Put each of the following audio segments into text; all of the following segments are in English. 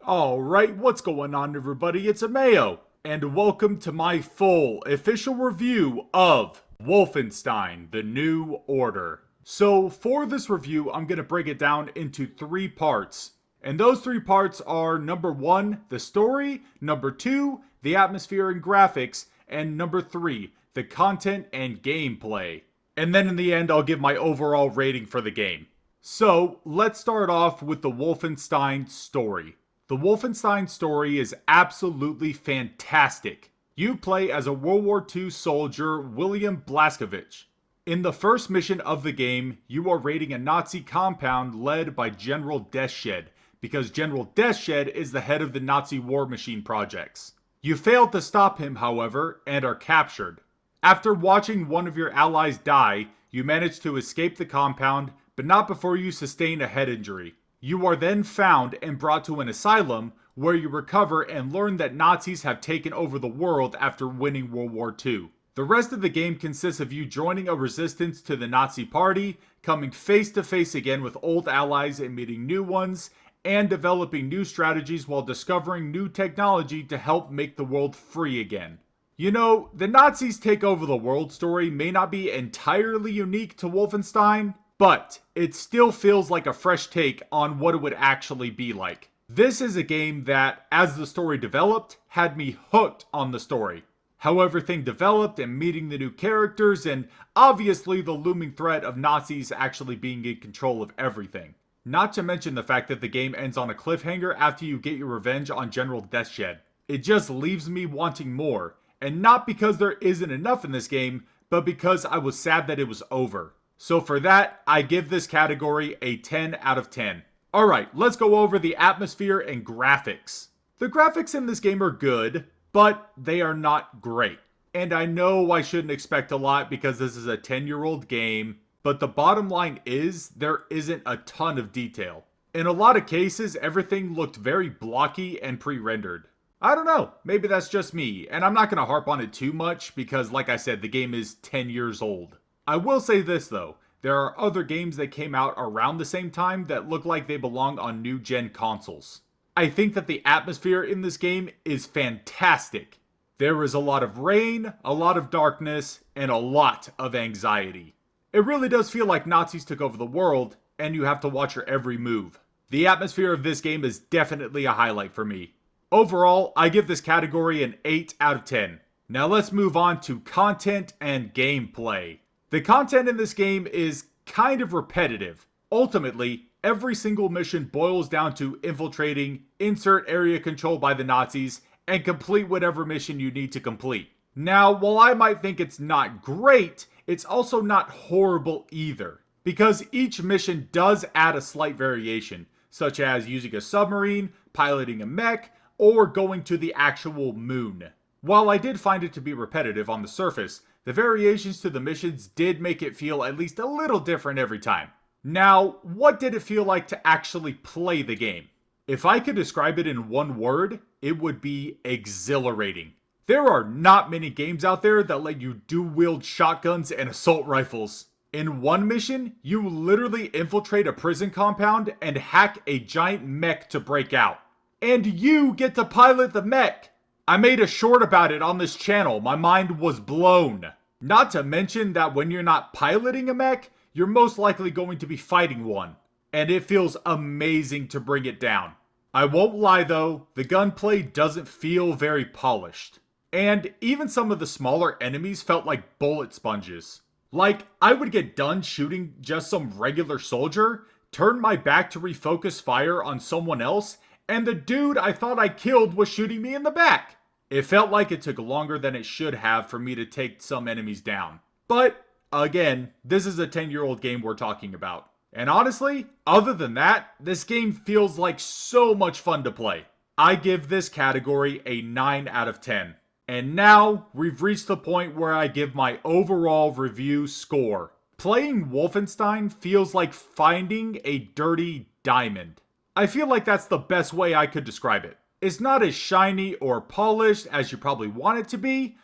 Alright, what's going on everybody? It's Ameo, and welcome to my full official review of Wolfenstein: The New Order. So for this review, I'm going to break it down into three parts. And those three parts are number one, the story, number two, the atmosphere and graphics, and number three, the content and gameplay. And then in the end, I'll give my overall rating for the game. So let's start off with the Wolfenstein story. The Wolfenstein story is absolutely fantastic. You play as a World War II soldier, William Blaskovich. In the first mission of the game, you are raiding a Nazi compound led by General Deathshed, because General Deathshed is the head of the Nazi war machine projects. You fail to stop him, however, and are captured. After watching one of your allies die, you manage to escape the compound, but not before you sustain a head injury. You are then found and brought to an asylum where you recover and learn that Nazis have taken over the world after winning World War II. The rest of the game consists of you joining a resistance to the Nazi party, coming face to face again with old allies and meeting new ones, and developing new strategies while discovering new technology to help make the world free again. You know, the Nazis take over the world story may not be entirely unique to Wolfenstein, but it still feels like a fresh take on what it would actually be like. This is a game that, as the story developed, had me hooked on the story. How everything developed and meeting the new characters, and obviously the looming threat of Nazis actually being in control of everything. Not to mention the fact that the game ends on a cliffhanger after you get your revenge on General Deathshed. It just leaves me wanting more, and not because there isn't enough in this game, but because I was sad that it was over. So for that, I give this category a 10 out of 10. Alright, let's go over the atmosphere and graphics. The graphics in this game are good, but they are not great. And I know I shouldn't expect a lot because this is a 10-year-old game, but the bottom line is there isn't a ton of detail. In a lot of cases, everything looked very blocky and pre-rendered. I don't know, maybe that's just me, and I'm not going to harp on it too much because like I said, the game is 10 years old. I will say this though, there are other games that came out around the same time that look like they belong on new gen consoles. I think that the atmosphere in this game is fantastic. There is a lot of rain, a lot of darkness, and a lot of anxiety. It really does feel like Nazis took over the world, and you have to watch your every move. The atmosphere of this game is definitely a highlight for me. Overall, I give this category an 8 out of 10. Now let's move on to content and gameplay. The content in this game is kind of repetitive. Ultimately, every single mission boils down to infiltrating, insert area control by the Nazis, and complete whatever mission you need to complete. Now, while I might think it's not great, it's also not horrible either, because each mission does add a slight variation, such as using a submarine, piloting a mech, or going to the actual moon. While I did find it to be repetitive on the surface, the variations to the missions did make it feel at least a little different every time. Now, what did it feel like to actually play the game? If I could describe it in one word, it would be exhilarating. There are not many games out there that let you dual-wield shotguns and assault rifles. In one mission, you literally infiltrate a prison compound and hack a giant mech to break out. And you get to pilot the mech! I made a short about it on this channel, my mind was blown. Not to mention that when you're not piloting a mech, you're most likely going to be fighting one. And it feels amazing to bring it down. I won't lie though, the gunplay doesn't feel very polished. And even some of the smaller enemies felt like bullet sponges. Like, I would get done shooting just some regular soldier, turn my back to refocus fire on someone else, and the dude I thought I killed was shooting me in the back. It felt like it took longer than it should have for me to take some enemies down. But, again, this is a 10-year-old game we're talking about. And honestly, other than that, this game feels like so much fun to play. I give this category a 9 out of 10. And now, we've reached the point where I give my overall review score. Playing Wolfenstein feels like finding a dirty diamond. I feel like that's the best way I could describe it. It's not as shiny or polished as you probably want it to be,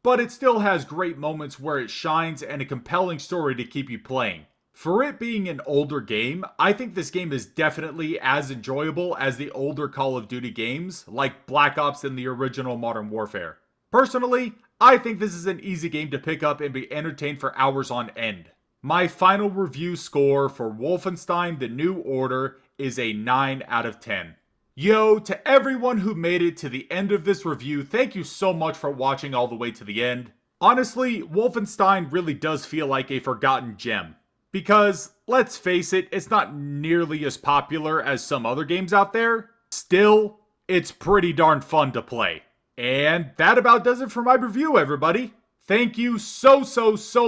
but it still has great moments where it shines and a compelling story to keep you playing. For it being an older game, I think this game is definitely as enjoyable as the older Call of Duty games, like Black Ops and the original Modern Warfare. Personally, I think this is an easy game to pick up and be entertained for hours on end. My final review score for Wolfenstein The New Order is a 9 out of 10. Yo, to everyone who made it to the end of this review, thank you so much for watching all the way to the end. Honestly, Wolfenstein really does feel like a forgotten gem. Because, let's face it, it's not nearly as popular as some other games out there. Still, it's pretty darn fun to play. And that about does it for my review, everybody. Thank you so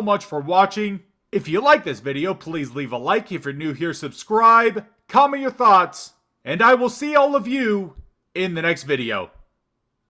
much for watching. If you like this video, please leave a like. If you're new here, subscribe, comment your thoughts, and I will see all of you in the next video.